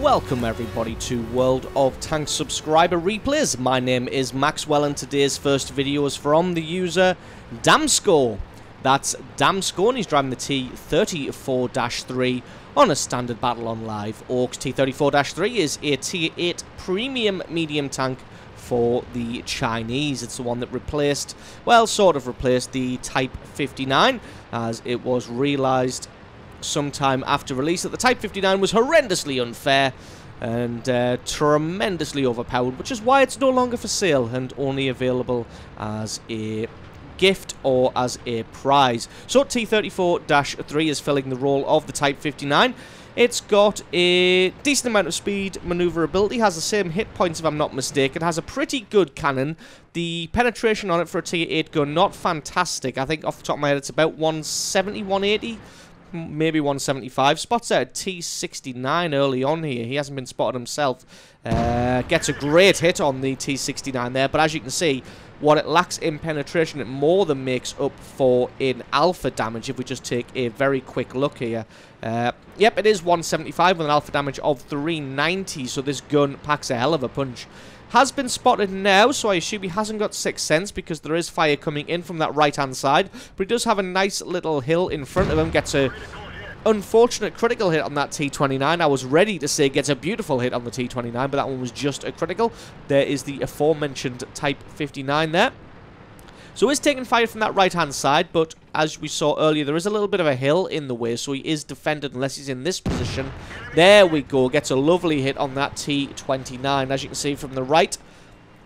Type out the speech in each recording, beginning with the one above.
Welcome everybody to World of Tanks subscriber replays. My name is Maxwell and today's first video is from the user Damsco. That's Damsco and he's driving the T-34-3 on a standard battle on live. Orcs T-34-3 is a Tier 8 premium medium tank for the Chinese. It's the one that replaced, well, sort of replaced the Type 59 as it was realised sometime after release that the Type 59 was horrendously unfair and tremendously overpowered, which is why it's no longer for sale and only available as a gift or as a prize. So T-34-3 is filling the role of the Type 59. It's got a decent amount of speed, maneuverability, has the same hit points if I'm not mistaken, has a pretty good cannon. The penetration on it for a Tier 8 gun, not fantastic. I think off the top of my head it's about 170, 180. Maybe 175. Spots out a T-69 early on here. He hasn't been spotted himself. Gets a great hit on the T-69 there, but as you can see, what it lacks in penetration, it more than makes up for in alpha damage if we just take a very quick look here. Yep, it is 175 with an alpha damage of 390, so this gun packs a hell of a punch. Has been spotted now, so I assume he hasn't got Sixth Sense because there is fire coming in from that right-hand side. But he does have a nice little hill in front of him. Gets a unfortunate critical hit on that T-29. I was ready to say gets a beautiful hit on the T-29, but that one was just a critical. There is the aforementioned Type 59 there. So he's taking fire from that right-hand side, but as we saw earlier, there is a little bit of a hill in the way, so he is defended unless he's in this position. There we go, gets a lovely hit on that T-29. As you can see from the right,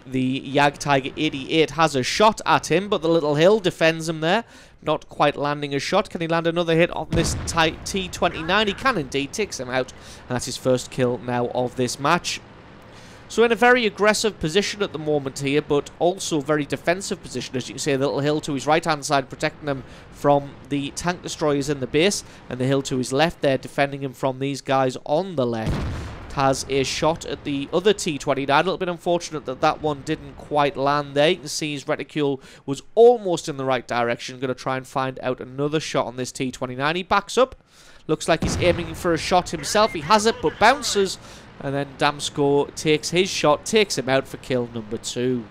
the Jagdtiger 88 has a shot at him, but the little hill defends him there. Not quite landing a shot. Can he land another hit on this T-29? He can indeed, takes him out, and that's his first kill now of this match. So in a very aggressive position at the moment here, but also very defensive position. As you can see, the little hill to his right-hand side protecting him from the tank destroyers in the base, and the hill to his left there defending him from these guys on the left. Has a shot at the other T-29. A little bit unfortunate that that one didn't quite land there. You can see his reticule was almost in the right direction. Going to try and find out another shot on this T-29. He backs up. Looks like he's aiming for a shot himself. He has it, but bounces. And then Damsco takes his shot, takes him out for kill number 2.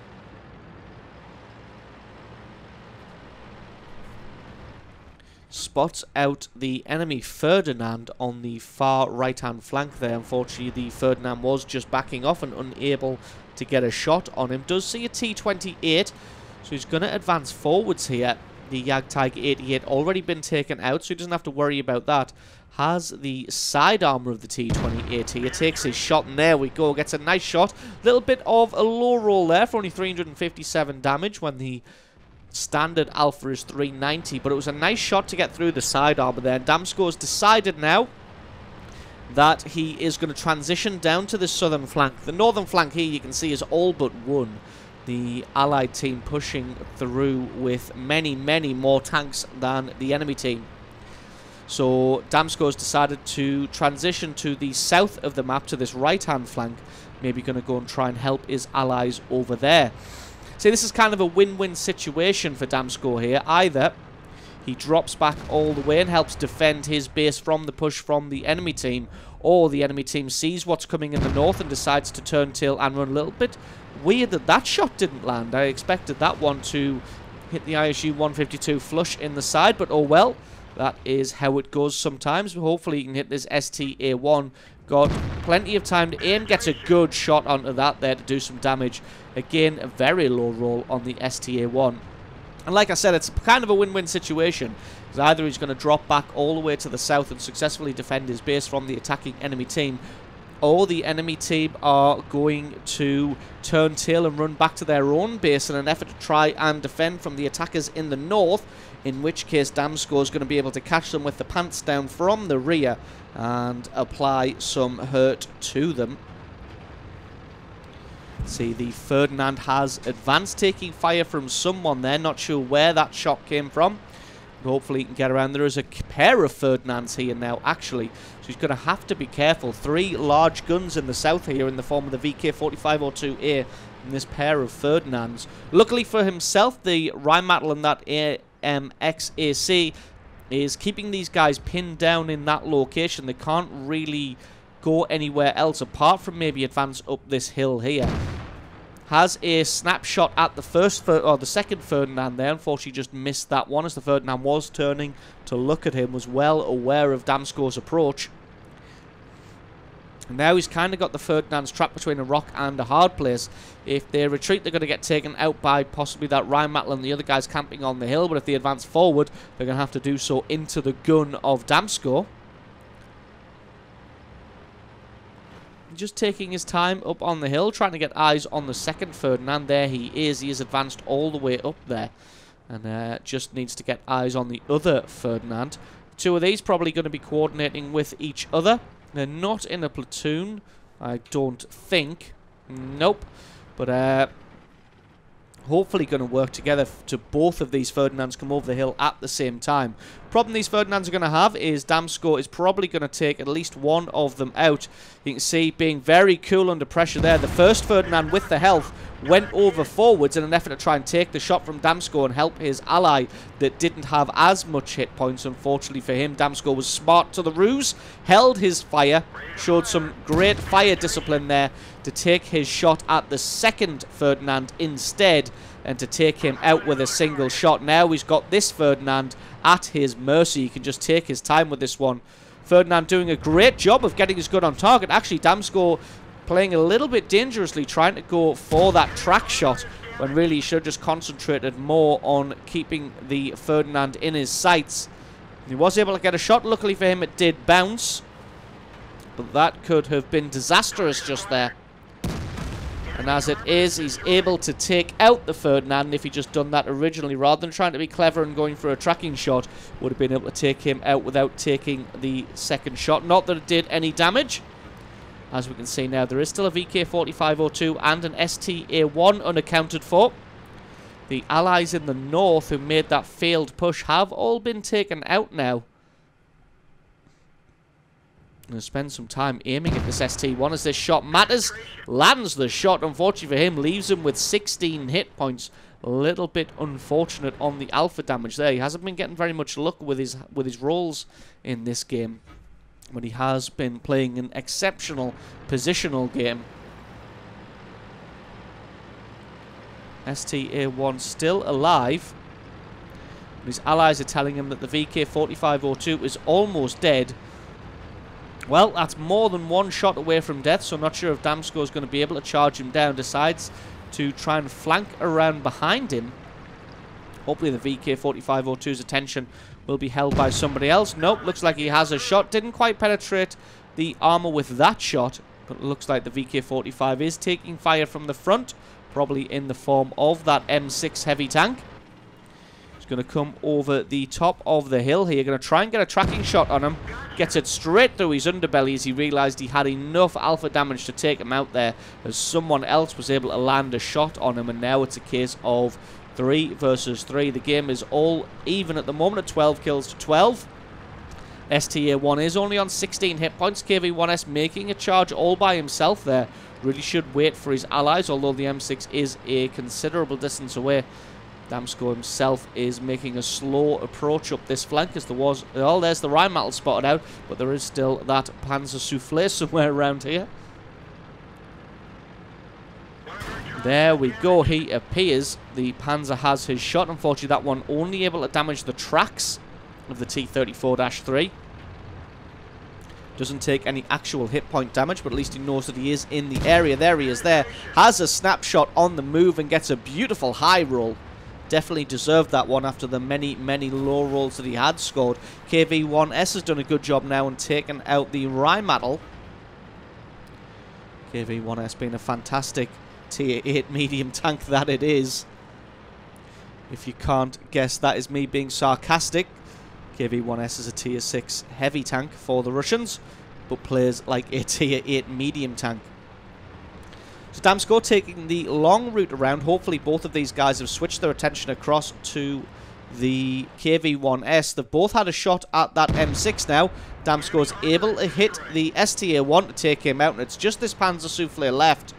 Spots out the enemy Ferdinand on the far right-hand flank there. Unfortunately, the Ferdinand was just backing off and unable to get a shot on him. Does see a T-28, so he's going to advance forwards here. The Jagdtiger 88 already been taken out, so he doesn't have to worry about that. Has the side armor of the T-28 here. Takes his shot, and there we go. Gets a nice shot. Little bit of a low roll there for only 357 damage when the standard alpha is 390. But it was a nice shot to get through the side armor there. And Damsco's decided now that he is going to transition down to the southern flank. The northern flank here you can see is all but won. The allied team pushing through with many, many more tanks than the enemy team. So Damsco's decided to transition to the south of the map, to this right-hand flank. Maybe going to go and try and help his allies over there. See, this is kind of a win-win situation for Damsco here. Either he drops back all the way and helps defend his base from the push from the enemy team, or the enemy team sees what's coming in the north and decides to turn tail and run a little bit. Weird that that shot didn't land. I expected that one to hit the ISU 152 flush in the side, but oh well. That is how it goes sometimes. Hopefully he can hit this STA-1. Got plenty of time to aim. Gets a good shot onto that there to do some damage. Again, a very low roll on the STA-1. And like I said, it's kind of a win-win situation. Because either he's going to drop back all the way to the south and successfully defend his base from the attacking enemy team, or the enemy team are going to turn tail and run back to their own base in an effort to try and defend from the attackers in the north, in which case Damsco is going to be able to catch them with the pants down from the rear and apply some hurt to them. See, the Ferdinand has advanced, taking fire from someone there. Not sure where that shot came from. But hopefully he can get around. There is a pair of Ferdinands here now, actually. So he's going to have to be careful. 3 large guns in the south here in the form of the VK-4502A and this pair of Ferdinands. Luckily for himself, the Rheinmetall and that AMXAC is keeping these guys pinned down in that location. They can't really go anywhere else apart from maybe advance up this hill here. Has a snapshot at the second Ferdinand there. Unfortunately, just missed that one as the Ferdinand was turning to look at him, was well aware of Damsko's approach. And now he's kind of got the Ferdinand's trapped between a rock and a hard place. If they retreat, they're going to get taken out by possibly that Rheinmetall and the other guys camping on the hill. But if they advance forward, they're going to have to do so into the gun of Damsko. Just taking his time up on the hill, trying to get eyes on the second Ferdinand. There he is. He is advanced all the way up there. And just needs to get eyes on the other Ferdinand. Two of these probably going to be coordinating with each other. They're not in a platoon, I don't think. Nope. But hopefully going to work together to both of these Ferdinands come over the hill at the same time. Problem these Ferdinands are going to have is Damsko is probably going to take at least one of them out. You can see being very cool under pressure there. The first Ferdinand with the health went over forwards in an effort to try and take the shot from Damsko and help his ally that didn't have as much hit points. Unfortunately for him, Damsko was smart to the ruse, held his fire, showed some great fire discipline there to take his shot at the second Ferdinand instead and to take him out with a single shot. Now he's got this Ferdinand at his mercy. He can just take his time with this one. Ferdinand doing a great job of getting his gun on target. Actually, Damsko playing a little bit dangerously, trying to go for that track shot when really he should have just concentrated more on keeping the Ferdinand in his sights. He was able to get a shot. Luckily for him, it did bounce. But that could have been disastrous just there. And as it is, he's able to take out the Ferdinand. If he just done that originally, rather than trying to be clever and going for a tracking shot, would have been able to take him out without taking the second shot. Not that it did any damage. As we can see now, there is still a VK-4502 and an STA-1 unaccounted for. The allies in the north who made that failed push have all been taken out now. I'm going to spend some time aiming at this ST-1 as this shot matters. Lands the shot, unfortunately for him, leaves him with 16 hit points. A little bit unfortunate on the alpha damage there. He hasn't been getting very much luck with his rolls in this game, but he has been playing an exceptional positional game. STA-1 still alive. His allies are telling him that the VK-4502 is almost dead. Well, that's more than one shot away from death, so I'm not sure if Damsko is going to be able to charge him down. Decides to try and flank around behind him. Hopefully the VK-4502's attention will be held by somebody else. Nope, looks like he has a shot. Didn't quite penetrate the armor with that shot, but it looks like the VK-45 is taking fire from the front, probably in the form of that M6 heavy tank. He's going to come over the top of the hill here. Going to try and get a tracking shot on him. Gets it straight through his underbelly as he realized he had enough alpha damage to take him out there, as someone else was able to land a shot on him, and now it's a case of 3 versus 3. The game is all even at the moment at 12 kills to 12. STA-1 is only on 16 hit points. KV-1S making a charge all by himself there. Really should wait for his allies, although the M6 is a considerable distance away. Damsko himself is making a slow approach up this flank as there was... Oh, there's the Rheinmetall spotted out, but there is still that Panzer Soufflé somewhere around here. There we go, he appears. The Panzer has his shot. Unfortunately, that one only able to damage the tracks of the T-34-3. Doesn't take any actual hit point damage, but at least he knows that he is in the area. There he is there. Has a snapshot on the move and gets a beautiful high roll. Definitely deserved that one after the many, many low rolls that he had scored. KV-1S has done a good job now and taken out the Rheinmetall. KV-1S being a fantastic tier 8 medium tank that it is. If you can't guess, that is me being sarcastic. KV-1S is a tier 6 heavy tank for the Russians, but plays like a tier 8 medium tank. So Damsko taking the long route around. Hopefully both of these guys have switched their attention across to the KV-1S. They've both had a shot at that M6 now. Damsko's able to hit the STA-1 to take him out, and it's just this Panzer Soufflé left.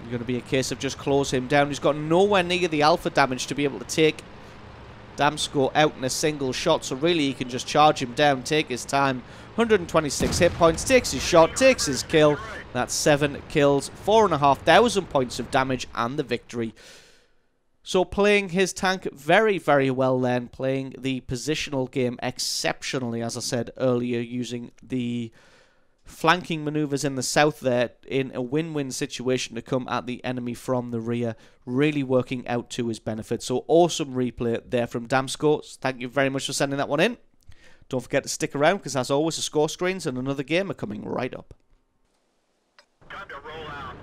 It's going to be a case of just close him down. He's got nowhere near the alpha damage to be able to take Damsko out in a single shot, so really he can just charge him down, take his time. 126 hit points, takes his shot, takes his kill. That's 7 kills, 4,500 points of damage, and the victory. So playing his tank very, very well then, playing the positional game exceptionally, as I said earlier, using the flanking maneuvers in the south there in a win-win situation to come at the enemy from the rear, really working out to his benefit. So awesome replay there from Damsko. Thank you very much for sending that one in. Don't forget to stick around, because as always, the score screens and another game are coming right up. Time to roll out.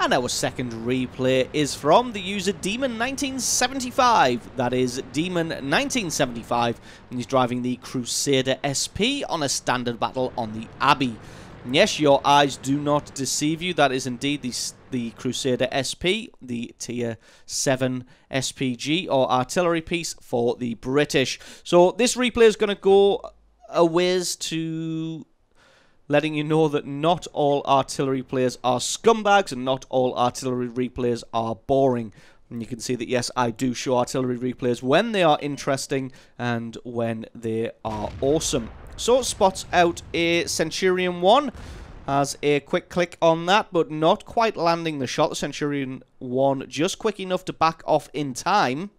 And our second replay is from the user Demon1975. That is Demon1975, and he's driving the Crusader SP on a standard battle on the Abbey. And yes, your eyes do not deceive you. That is indeed the Crusader SP, the Tier 7 SPG, or artillery piece for the British. So this replay is going to go a ways to letting you know that not all artillery players are scumbags and not all artillery replays are boring. And you can see that, yes, I do show artillery replays when they are interesting and when they are awesome. So, spots out a Centurion 1. Has a quick click on that, but not quite landing the shot. The Centurion 1 just quick enough to back off in time.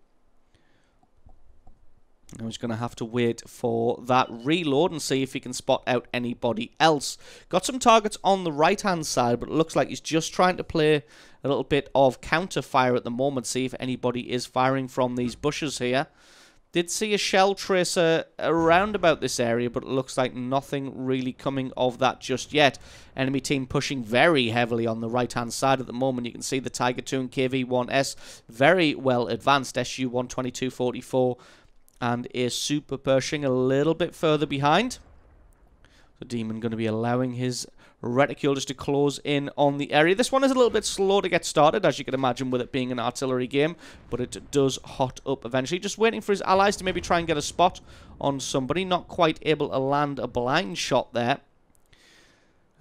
Now he's going to have to wait for that reload and see if he can spot out anybody else. Got some targets on the right-hand side, but it looks like he's just trying to play a little bit of counter-fire at the moment, see if anybody is firing from these bushes here. Did see a shell tracer around about this area, but it looks like nothing really coming of that just yet. Enemy team pushing very heavily on the right-hand side at the moment. You can see the Tiger 2 and KV-1S very well advanced. SU-122-44 and a Super Pershing a little bit further behind. The Demon going to be allowing his reticule just to close in on the area. This one is a little bit slow to get started, as you can imagine, with it being an artillery game, but it does hot up eventually. Just waiting for his allies to maybe try and get a spot on somebody. Not quite able to land a blind shot there.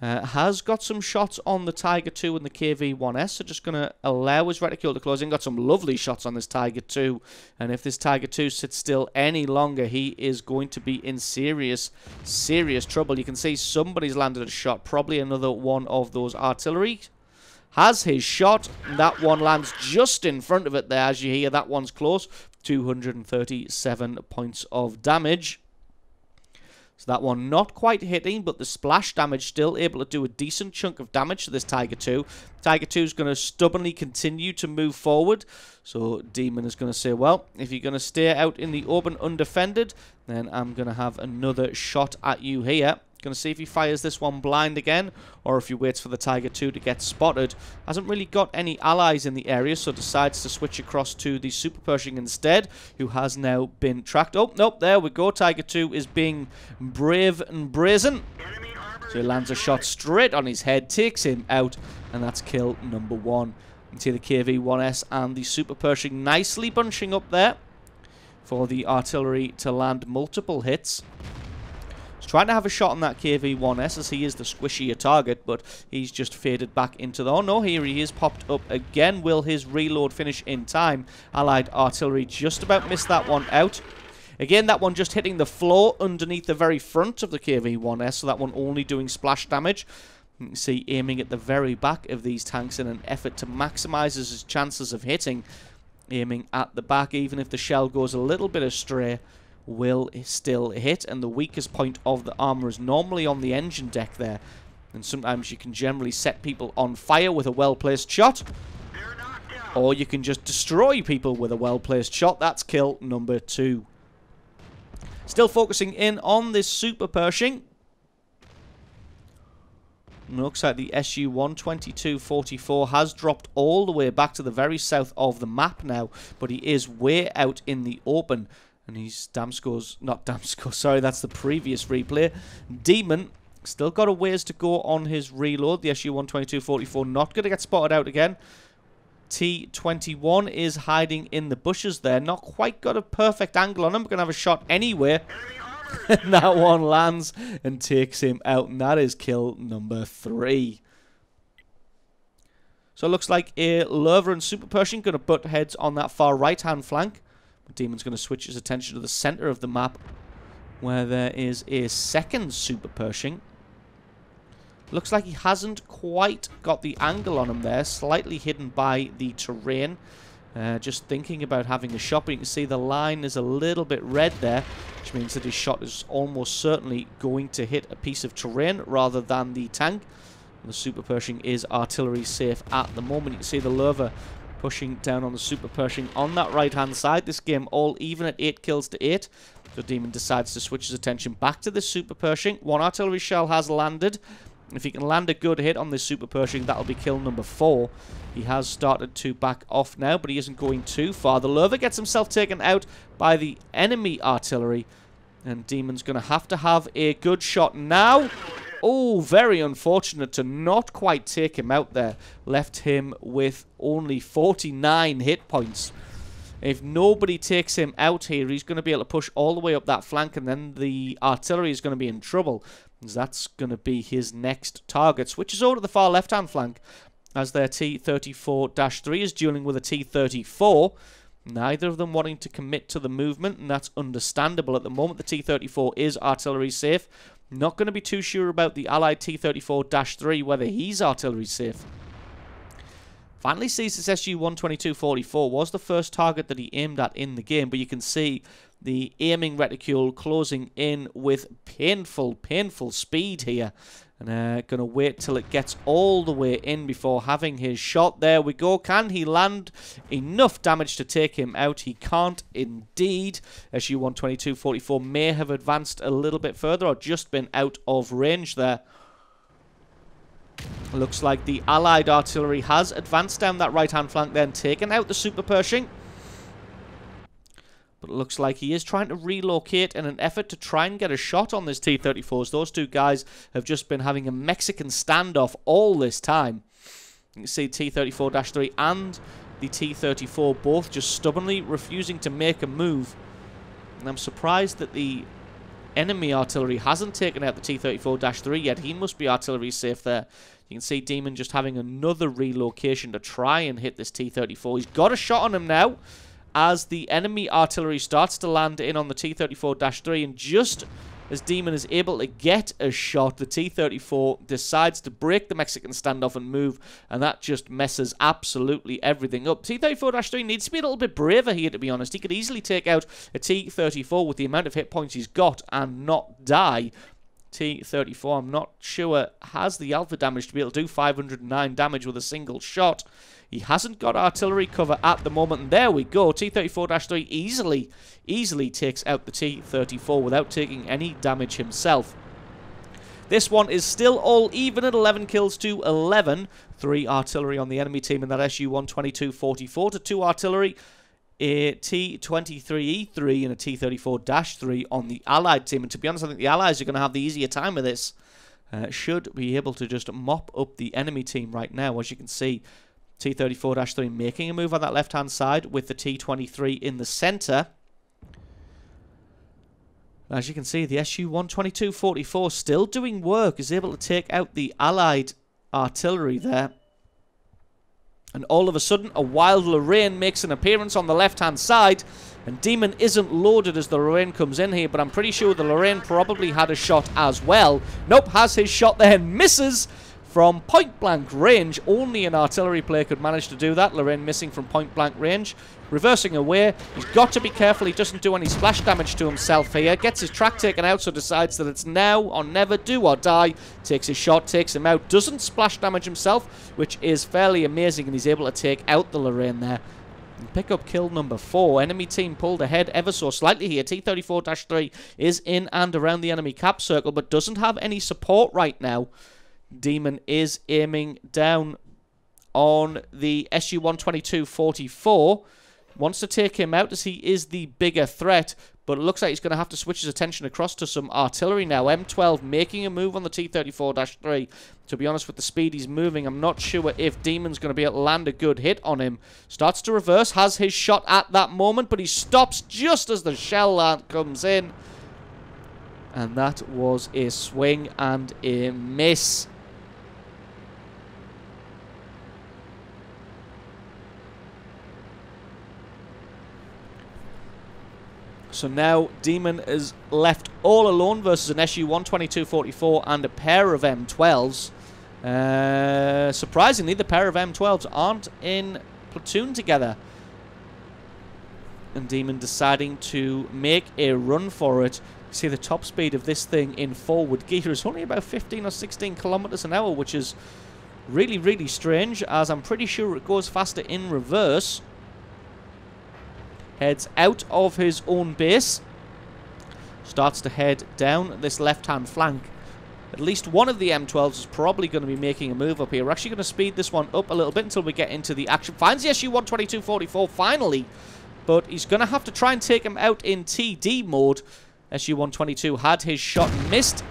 Has got some shots on the Tiger 2 and the KV-1S, so just going to allow his reticule to close in. Got some lovely shots on this Tiger 2, and if this Tiger 2 sits still any longer, he is going to be in serious, serious trouble. You can see somebody's landed a shot, probably another one of those artillery. Has his shot, and that one lands just in front of it there, as you hear. That one's close. 237 points of damage. So that one not quite hitting, but the splash damage still able to do a decent chunk of damage to this Tiger 2. Tiger 2 is going to stubbornly continue to move forward. So Demon is going to say, well, if you're going to stay out in the open undefended, then I'm going to have another shot at you here. Going to see if he fires this one blind again, or if he waits for the Tiger 2 to get spotted. Hasn't really got any allies in the area, so decides to switch across to the Super Pershing instead, who has now been tracked. Oh, nope, there we go. Tiger 2 is being brave and brazen. So he lands a shot straight on his head, takes him out, and that's kill number 1. You can see the KV-1S and the Super Pershing nicely bunching up there for the artillery to land multiple hits. Trying to have a shot on that KV-1S, as he is the squishier target, but he's just faded back into the... Oh no, here he is, popped up again. Will his reload finish in time? Allied artillery just about missed that one out. Again, that one just hitting the floor underneath the very front of the KV-1S, so that one only doing splash damage. You can see aiming at the very back of these tanks in an effort to maximize his chances of hitting. Aiming at the back, even if the shell goes a little bit astray, will still hit, and the weakest point of the armor is normally on the engine deck there, and sometimes you can generally set people on fire with a well-placed shot, or you can just destroy people with a well-placed shot. That's kill number 2. Still focusing in on this Super Pershing. Looks like the SU-122-44 has dropped all the way back to the very south of the map now, but he is way out in the open. And he's not Damsko, sorry, that's the previous replay. Demon still got a ways to go on his reload. The SU-122-44 not going to get spotted out again. T-21 is hiding in the bushes there. Not quite got a perfect angle on him. We're going to have a shot anyway. And that one lands and takes him out. And that is kill number 3. So it looks like a Lover and Super Pershing going to butt heads on that far right-hand flank. Demon's going to switch his attention to the center of the map, where there is a second Super Pershing. Looks like he hasn't quite got the angle on him there, slightly hidden by the terrain. Just thinking about having a shot, but you can see the line is a little bit red there, which means that his shot is almost certainly going to hit a piece of terrain rather than the tank. The Super Pershing is artillery safe at the moment. You can see the Lurva pushing down on the Super Pershing on that right-hand side. This game all even at 8 kills to 8. So Demon decides to switch his attention back to the Super Pershing. One artillery shell has landed. If he can land a good hit on this Super Pershing, that'll be kill number 4. He has started to back off now, but he isn't going too far. The Lurva gets himself taken out by the enemy artillery, and Demon's going to have a good shot now. Oh, very unfortunate to not quite take him out there. Left him with only 49 hit points. If nobody takes him out here, he's going to be able to push all the way up that flank, and then the artillery is going to be in trouble. That's going to be his next target. Switches over to the far left-hand flank as their T-34-3 is dueling with a T-34. Neither of them wanting to commit to the movement, and that's understandable at the moment. The T-34 is artillery safe. Not going to be too sure about the allied T-34-3, whether he's artillery safe. Finally sees this SU-122-44 was the first target that he aimed at in the game, but you can see the aiming reticule closing in with painful speed here. And going to wait till it gets all the way in before having his shot. There we go. Can he land enough damage to take him out? He can't indeed. SU-122-44 may have advanced a little bit further or just been out of range there. Looks like the allied artillery has advanced down that right-hand flank, then taken out the Super Pershing. But it looks like he is trying to relocate in an effort to try and get a shot on this T-34s. Those two guys have just been having a Mexican standoff all this time. You can see T-34-3 and the T-34 both just stubbornly refusing to make a move. And I'm surprised that the enemy artillery hasn't taken out the T-34-3 yet. He must be artillery safe there. You can see Demon just having another relocation to try and hit this T-34. He's got a shot on him now as the enemy artillery starts to land in on the T-34-3, and just as Demon is able to get a shot, the T-34 decides to break the Mexican standoff and move, and that just messes absolutely everything up. T-34-3 needs to be a little bit braver here, to be honest. He could easily take out a T-34 with the amount of hit points he's got and not die. T-34, I'm not sure, has the alpha damage to be able to do 509 damage with a single shot. He hasn't got artillery cover at the moment, and there we go. T-34-3 easily takes out the T-34 without taking any damage himself. This one is still all even at 11 kills to 11. 3 artillery on the enemy team in that SU-122-44 to 2 artillery. A T-33-3 and a T-34-3 on the allied team. And to be honest, I think the allies are going to have the easier time of this. Should be able to just mop up the enemy team right now. As you can see, T-34-3 making a move on that left-hand side with the T-23 in the center. As you can see, the SU-122-44 still doing work, is able to take out the allied artillery there. And all of a sudden, a wild Lorraine makes an appearance on the left-hand side. And Demon isn't loaded as the Lorraine comes in here, but I'm pretty sure the Lorraine probably had a shot as well. Nope, has his shot there and misses from point-blank range. Only an artillery player could manage to do that. Lorraine missing from point-blank range. Reversing away. He's got to be careful he doesn't do any splash damage to himself here. Gets his track taken out, so decides that it's now or never, do or die. Takes his shot, takes him out. Doesn't splash damage himself, which is fairly amazing, and he's able to take out the Lorraine there. And pick up kill number 4. Enemy team pulled ahead ever so slightly here. T-34-3 is in and around the enemy cap circle, but doesn't have any support right now. Demon is aiming down on the SU-122-44. Wants to take him out as he is the bigger threat, but it looks like he's going to have to switch his attention across to some artillery now. M12 making a move on the T-34-3. To be honest, with the speed he's moving, I'm not sure if Demon's going to be able to land a good hit on him. Starts to reverse, has his shot at that moment, but he stops just as the shell comes in. And that was a swing and a miss. So now Demon is left all alone versus an SU-122-44 and a pair of M12s. Surprisingly, the pair of M12s aren't in platoon together. And Demon deciding to make a run for it. You see the top speed of this thing in forward gear is only about 15 or 16 kilometers an hour, which is really, really strange, as I'm pretty sure it goes faster in reverse. Heads out of his own base. Starts to head down this left-hand flank. At least one of the M12s is probably going to be making a move up here. We're actually going to speed this one up a little bit until we get into the action. Finds the SU-122-44 finally, but he's going to have to try and take him out in TD mode. SU-122 had his shot and missed.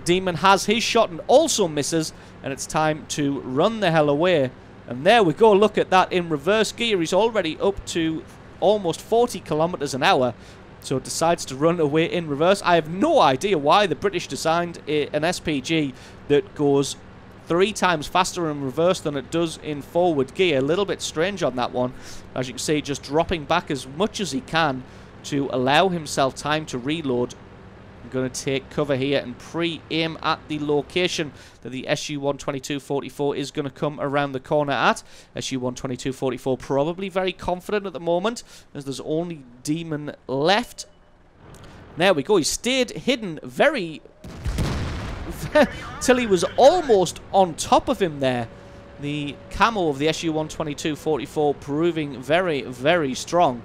Demon has his shot and also misses, and it's time to run the hell away. And there we go. Look at that in reverse gear. He's already up to almost 40 kilometers an hour, so decides to run away in reverse. I have no idea why the British designed an SPG that goes 3 times faster in reverse than it does in forward gear. A little bit strange on that one. As you can see, just dropping back as much as he can to allow himself time to reload. I'm going to take cover here and pre-aim at the location that the SU-122-44 is going to come around the corner at. SU-122-44 probably very confident at the moment, as there's only Demon left. There we go. He stayed hidden very till he was almost on top of him there. The camo of the SU-122-44 proving very, very strong.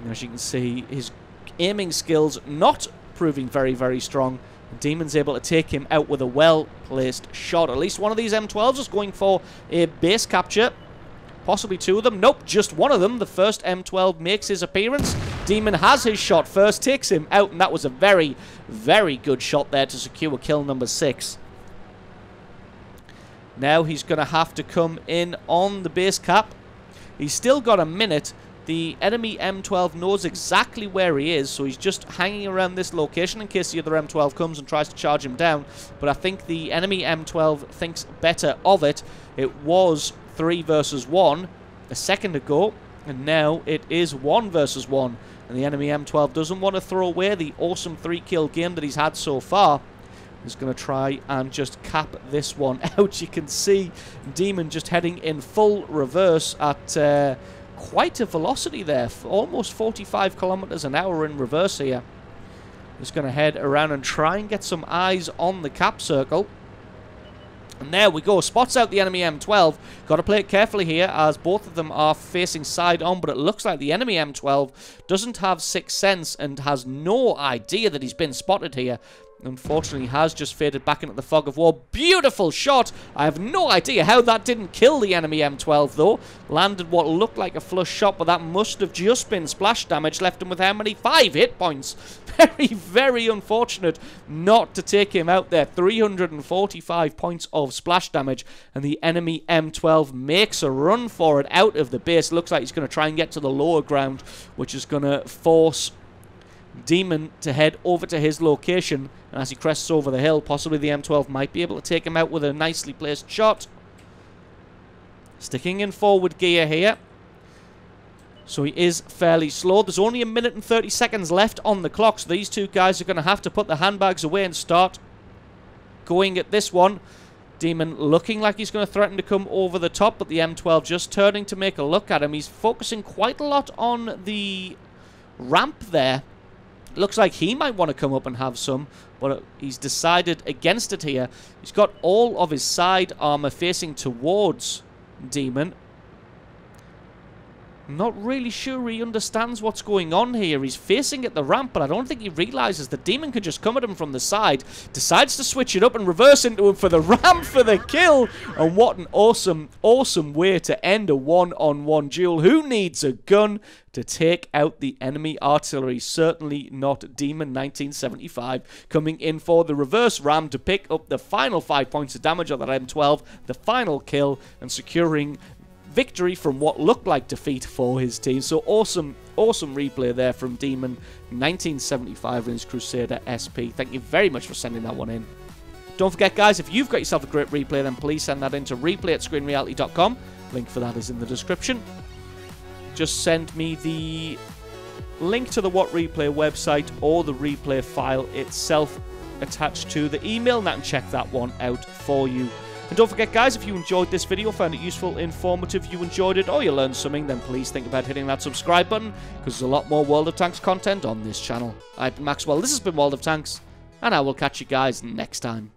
And as you can see, his aiming skills not proving very, very strong. Demon's able to take him out with a well-placed shot. At least one of these M12s is going for a base capture. Possibly 2 of them. Nope, just one of them. The first M12 makes his appearance. Demon has his shot first, takes him out, and that was a very, very good shot there to secure kill number 6. Now he's going to have to come in on the base cap. He's still got a minute. The enemy M12 knows exactly where he is, so he's just hanging around this location in case the other M12 comes and tries to charge him down. But I think the enemy M12 thinks better of it. It was 3 versus 1 a second ago, and now it is 1 versus 1. And the enemy M12 doesn't want to throw away the awesome 3-kill game that he's had so far. He's going to try and just cap this one out. You can see Demon just heading in full reverse at quite a velocity there, almost 45 kilometers an hour in reverse here. Just going to head around and try and get some eyes on the cap circle. And there we go. Spots out the enemy M12. Got to play it carefully here, as both of them are facing side on, but it looks like the enemy M12 doesn't have 6th sense and has no idea that he's been spotted here. Unfortunately, has just faded back into the fog of war. Beautiful shot. I have no idea how that didn't kill the enemy M12, though. Landed what looked like a flush shot, but that must have just been splash damage. Left him with how many? 5 hit points. Very, very unfortunate not to take him out there. 345 points of splash damage, and the enemy M12 makes a run for it out of the base. Looks like he's going to try and get to the lower ground, which is going to force Demon to head over to his location. And as he crests over the hill, possibly the M12 might be able to take him out with a nicely placed shot. Sticking in forward gear here. So he is fairly slow. There's only a minute and 30 seconds left on the clock, so these two guys are going to have to put the handbags away and start going at this one. Demon looking like he's going to threaten to come over the top, but the M12 just turning to make a look at him. He's focusing quite a lot on the ramp there. Looks like he might want to come up and have some, but he's decided against it here. He's got all of his side armor facing towards Demon. Not really sure he understands what's going on here. He's facing at the ramp, but I don't think he realizes that Demon could just come at him from the side. Decides to switch it up and reverse into him for the ramp for the kill. And what an awesome, awesome way to end a one-on-one duel. Who needs a gun to take out the enemy artillery? Certainly not Demon 1975. Coming in for the reverse ram to pick up the final 5 points of damage on that M12. The final kill, and securing victory from what looked like defeat for his team. So awesome, awesome replay there from Demon 1975 in his Crusader SP. Thank you very much for sending that one in. Don't forget, guys, if you've got yourself a great replay, then please send that in to replay@screenreality.com. Link for that is in the description. Just send me the link to the What Replay website or the replay file itself attached to the email, and I can check that one out for you. And don't forget, guys, if you enjoyed this video, found it useful, informative, you enjoyed it, or you learned something, then please think about hitting that subscribe button, because there's a lot more World of Tanks content on this channel. I've been Maxwell, this has been World of Tanks, and I will catch you guys next time.